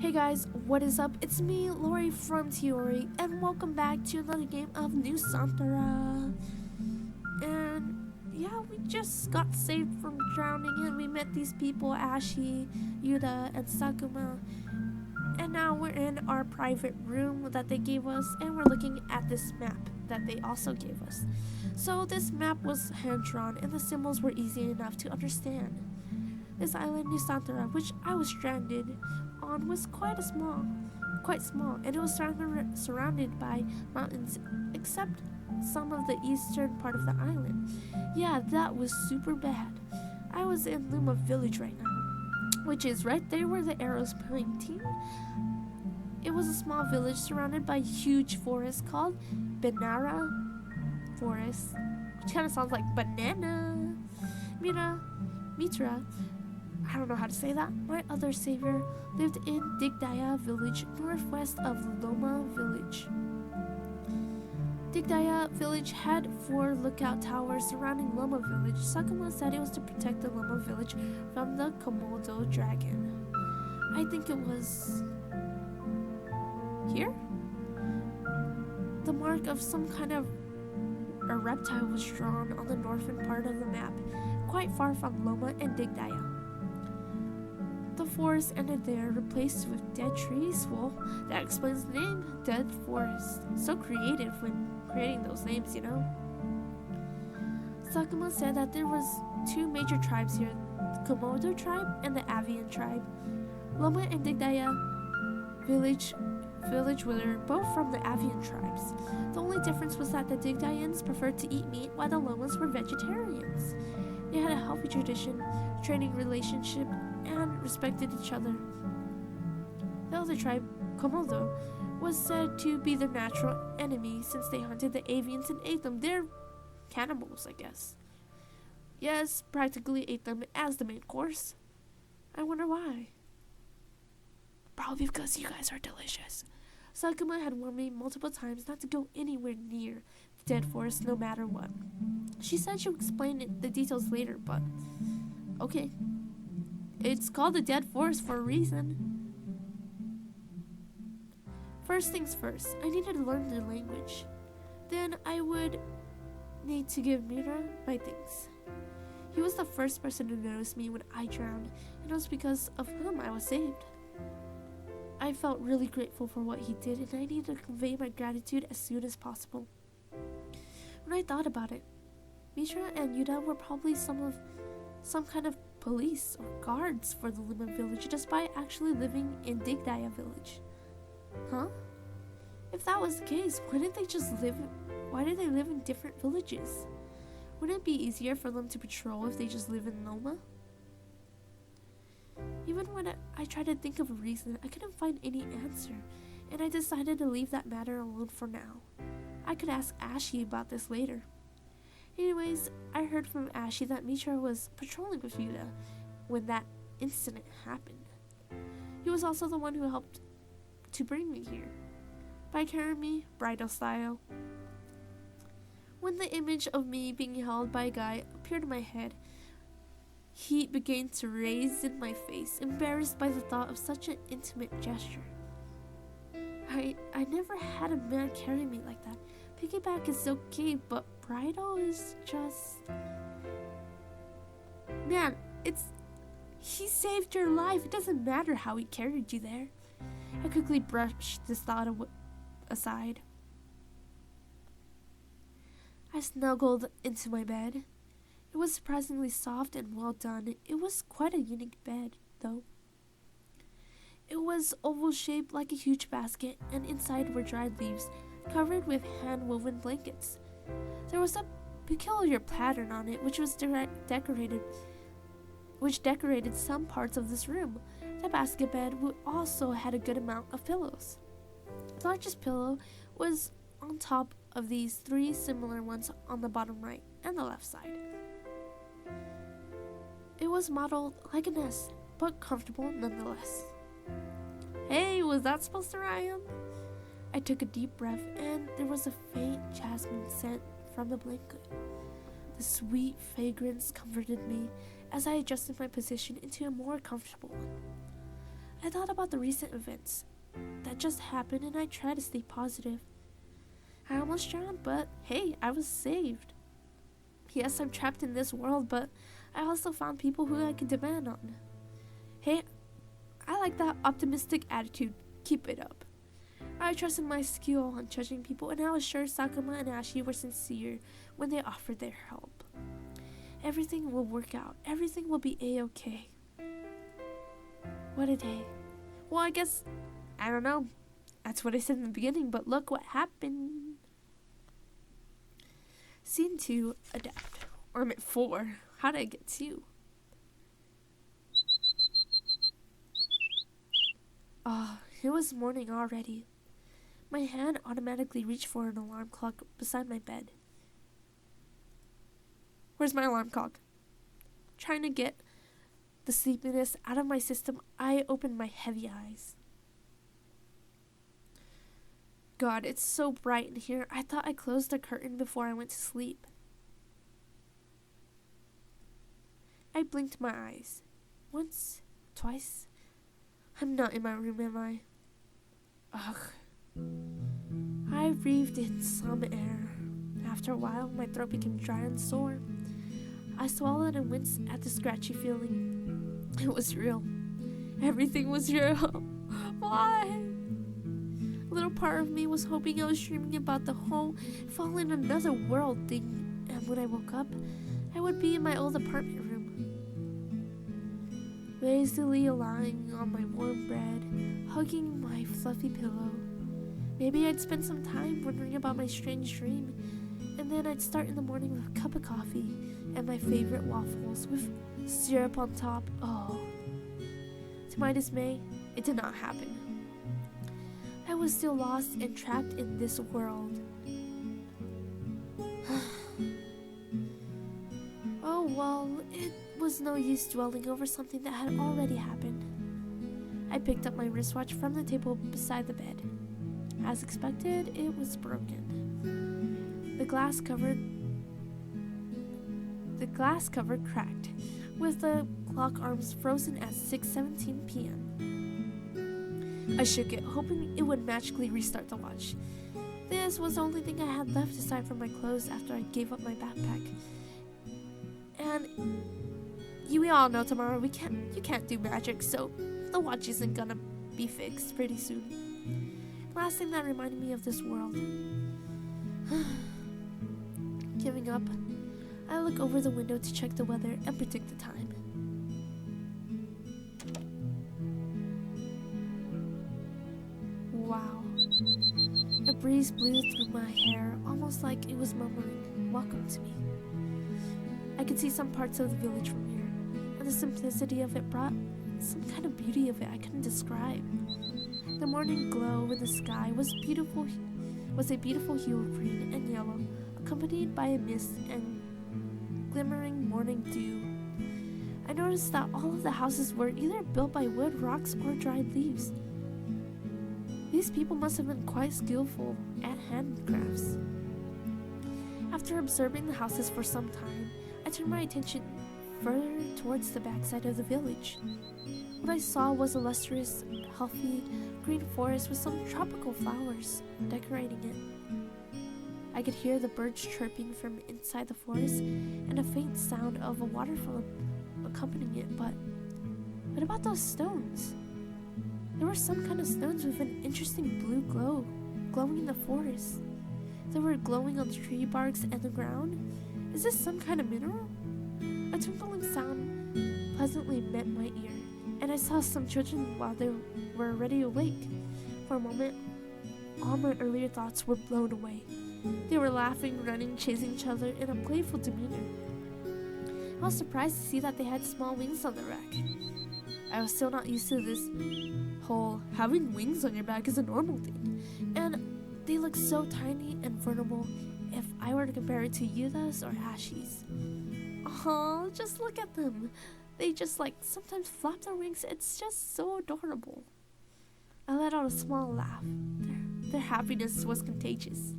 Hey guys, what is up? It's me, Lori from Tiori, and welcome back to another game of Nusantara. And yeah, we just got saved from drowning and we met these people, Ashi, Yuda, and Sakuma. And now we're in our private room that they gave us, and we're looking at this map that they also gave us. So this map was hand-drawn and the symbols were easy enough to understand. This island, Nusantara, which I was stranded on, was quite small, and it was surrounded by mountains, except some of the eastern part of the island. Yeah, that was super bad. I was in Luma village right now, which is right there where the arrow's pointing. It was a small village surrounded by a huge forest called Kinara Forest, which kind of sounds like banana. Mitra, I don't know how to say that. My other savior lived in Digdaya village, northwest of Loma village. Digdaya village had 4 lookout towers surrounding Loma village. Sakuma said it was to protect the Loma village from the Komodo dragon. I think it was here? The mark of some kind of a reptile was drawn on the northern part of the map, quite far from Loma and Digdaya. The forest ended there, replaced with dead trees. Well, that explains the name, Dead Forest. So creative when creating those names, you know? Sakuma said that there was 2 major tribes here, the Komodo tribe and the Avian tribe. Loma and Digdaya village were both from the Avian tribes. The only difference was that the Digdayans preferred to eat meat while the Lomas were vegetarians. They had a healthy tradition, trading relationship, and respected each other. The other tribe, Komodo, was said to be their natural enemy since they hunted the avians and ate them. They're cannibals, I guess. Yes, practically ate them as the main course. I wonder why. Probably because you guys are delicious. Sakuma had warned me multiple times not to go anywhere near the dead forest no matter what. She said she would explain the details later, but okay. It's called the Dead Forest for a reason. First things first, I needed to learn their language. Then I would need to give Mira my things. He was the first person to notice me when I drowned, and it was because of him I was saved. I felt really grateful for what he did, and I needed to convey my gratitude as soon as possible. When I thought about it, Mitra and Yuda were probably some kind of police or guards for the Lima village despite actually living in Digdaya village. Huh? If that was the case, why did they live in different villages? Wouldn't it be easier for them to patrol if they just live in Loma? Even when I tried to think of a reason, I couldn't find any answer, and I decided to leave that matter alone for now. I could ask Ashi about this later. Anyways, I heard from Ashi that Mitra was patrolling with Yuda when that incident happened. He was also the one who helped to bring me here, by carrying me bridal style. When the image of me being held by a guy appeared in my head, heat began to raise in my face, embarrassed by the thought of such an intimate gesture. I never had a man carry me like that. Piggyback is okay, but bridal is just... Man, he saved your life. It doesn't matter how he carried you there. I quickly brushed this thought aside. I snuggled into my bed. It was surprisingly soft and well done. It was quite a unique bed, though. It was oval-shaped like a huge basket, and inside were dried leaves, covered with hand-woven blankets. There was a peculiar pattern on it, which decorated some parts of this room. The basket bed also had a good amount of pillows. The largest pillow was on top of these 3 similar ones on the bottom right and the left side. It was modeled like a nest, but comfortable nonetheless. Hey, was that supposed to rhyme? I took a deep breath, and there was a faint jasmine scent from the blanket. The sweet fragrance comforted me as I adjusted my position into a more comfortable one. I thought about the recent events that just happened and I tried to stay positive. I almost drowned, but hey, I was saved. Yes, I'm trapped in this world, but I also found people who I can depend on. Hey, I like that optimistic attitude. Keep it up. I trusted my skill on judging people, and I was sure Sakuma and Ashi were sincere when they offered their help. Everything will work out. Everything will be a-okay. What a day. Well, I guess, I don't know. That's what I said in the beginning, but look what happened. Scene 2, adapt. Or I meant 4. How did I get 2? Oh, it was morning already. My hand automatically reached for an alarm clock beside my bed. Where's my alarm clock? Trying to get the sleepiness out of my system, I opened my heavy eyes. God, it's so bright in here. I thought I closed the curtain before I went to sleep. I blinked my eyes. Once, twice. I'm not in my room, am I? Ugh. I breathed in some air. After a while, my throat became dry and sore. I swallowed and winced at the scratchy feeling. It was real. Everything was real. Why? A little part of me was hoping I was dreaming about the whole fall in another world thing, and when I woke up, I would be in my old apartment room. Lazily lying on my warm bed, hugging my fluffy pillow. Maybe I'd spend some time wondering about my strange dream, and then I'd start in the morning with a cup of coffee and my favorite waffles with syrup on top. Oh. To my dismay, it did not happen. I was still lost and trapped in this world. Oh well, it was no use dwelling over something that had already happened. I picked up my wristwatch from the table beside the bed. As expected, it was broken. The glass cover cracked, with the clock arms frozen at 6:17 p.m. I shook it, hoping it would magically restart the watch. This was the only thing I had left aside from my clothes after I gave up my backpack. And we all know tomorrow you can't do magic, so the watch isn't gonna be fixed pretty soon. Last thing that reminded me of this world. Giving up, I look over the window to check the weather and predict the time. Wow. A breeze blew through my hair, almost like it was murmuring, "Welcome to me." I could see some parts of the village from here, and the simplicity of it brought some kind of beauty of it I couldn't describe. The morning glow in the sky was a beautiful hue of green and yellow, accompanied by a mist and glimmering morning dew. I noticed that all of the houses were either built by wood, rocks, or dried leaves. These people must have been quite skillful at handcrafts. After observing the houses for some time, I turned my attention further towards the backside of the village. What I saw was a lustrous, healthy, green forest with some tropical flowers decorating it. I could hear the birds chirping from inside the forest and a faint sound of a waterfall accompanying it, but what about those stones? There were some kind of stones with an interesting blue glow, glowing in the forest. They were glowing on the tree barks and the ground. Is this some kind of mineral? A twinkling sound pleasantly met my ear, and I saw some children while they were already awake. For a moment, all my earlier thoughts were blown away. They were laughing, running, chasing each other in a playful demeanor. I was surprised to see that they had small wings on their back. I was still not used to this whole having wings on your back is a normal thing, and they looked so tiny and vulnerable if I were to compare it to Yuda's or Ashi's. Aw, just look at them. They just sometimes flap their wings. It's just so adorable. I let out a small laugh. Their happiness was contagious.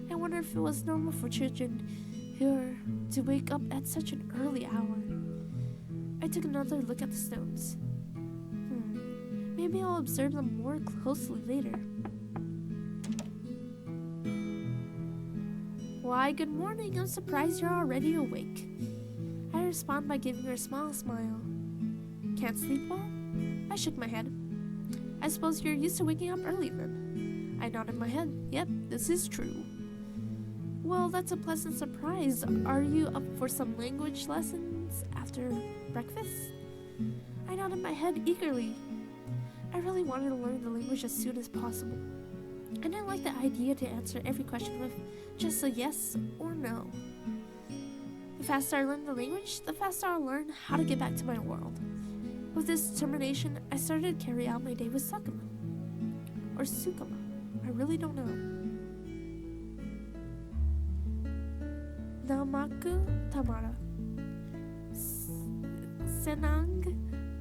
I wonder if it was normal for children here to wake up at such an early hour. I took another look at the stones. Maybe I'll observe them more closely later. Why, good morning. I'm surprised you're already awake. I respond by giving her a small smile. Can't sleep well? I shook my head. I suppose you're used to waking up early then. I nodded my head. Yep, this is true. Well, that's a pleasant surprise. Are you up for some language lessons after breakfast? I nodded my head eagerly. I really wanted to learn the language as soon as possible. I didn't like the idea to answer every question with just a yes or no. The faster I learn the language, the faster I'll learn how to get back to my world. With this determination, I started to carry out my day with Sakuma. Or Sukuma. I really don't know. Namaku Tamara. Senang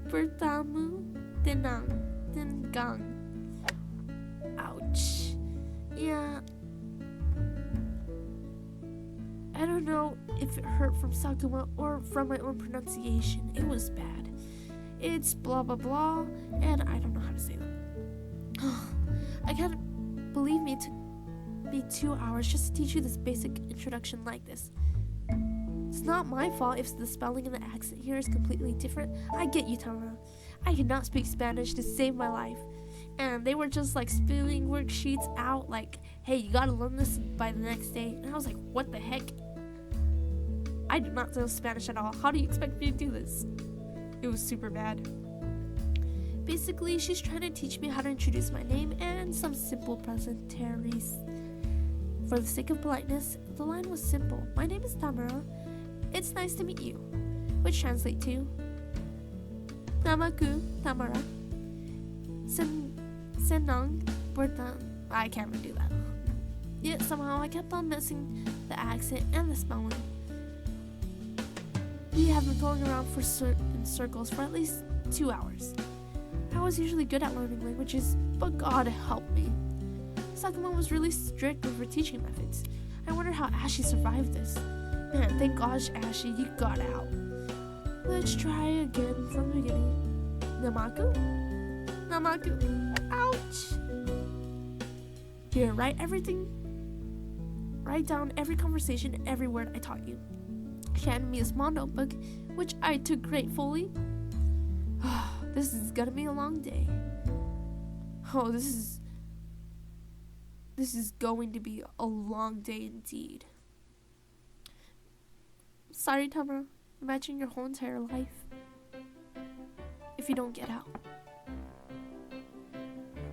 bertamu dengang. Ouch. Yeah. I don't know if it hurt from Sakuma or from my own pronunciation. It was bad. It's blah blah blah, and I don't know how to say that. I can't believe me. It took me 2 hours just to teach you this basic introduction like this. It's not my fault if the spelling and the accent here is completely different. I get you, Tamara. I cannot speak Spanish to save my life. And they were just like spelling worksheets out like, hey, you gotta learn this by the next day. And I was like, what the heck? I do not know Spanish at all. How do you expect me to do this? It was super bad. Basically, she's trying to teach me how to introduce my name and some simple pleasantries. For the sake of politeness, the line was simple. My name is Tamara. It's nice to meet you. Which translates to Namaku Tamara. Senang bertan. I can't even do that. Yet somehow I kept on missing the accent and the spelling. We have been going around in circles for at least 2 hours. I was usually good at learning languages, but God help me. Sakuma was really strict with her teaching methods. I wonder how Ashley survived this. Man, thank gosh, Ashley, you got out. Let's try again from the beginning. Namaku? Ouch! Here, write down every conversation, every word I taught you. She handed me a small notebook, which I took gratefully. This is gonna be a long day. Oh, this is going to be a long day indeed. Sorry, Tamara. Imagine your whole entire life if you don't get out.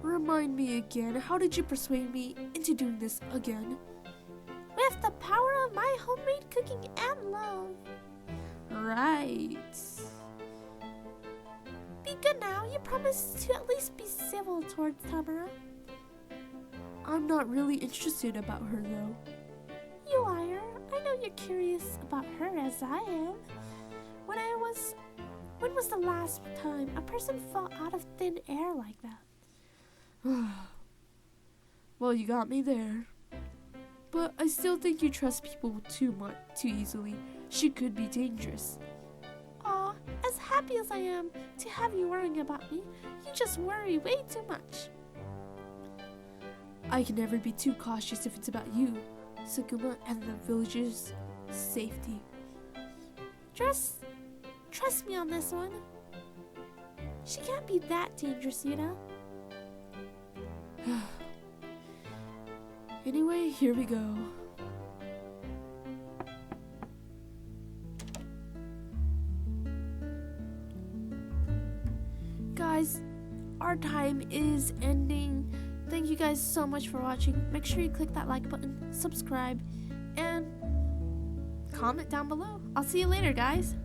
Remind me again, how did you persuade me into doing this again? With the power of my homemade cooking and love. Right. Be good now. You promised to at least be civil towards Tamara. I'm not really interested about her though. You liar. I know you're curious about her as I am. When was the last time a person fell out of thin air like that? Well, you got me there. But I still think you trust people too easily. She could be dangerous. Aw, as happy as I am to have you worrying about me, you just worry way too much. I can never be too cautious if it's about you, Sakuma, and the villagers' safety. Trust me on this one. She can't be that dangerous, you know? Anyway, here we go. Guys, our time is ending. Thank you guys so much for watching. Make sure you click that like button, subscribe, and comment down below. I'll see you later, guys.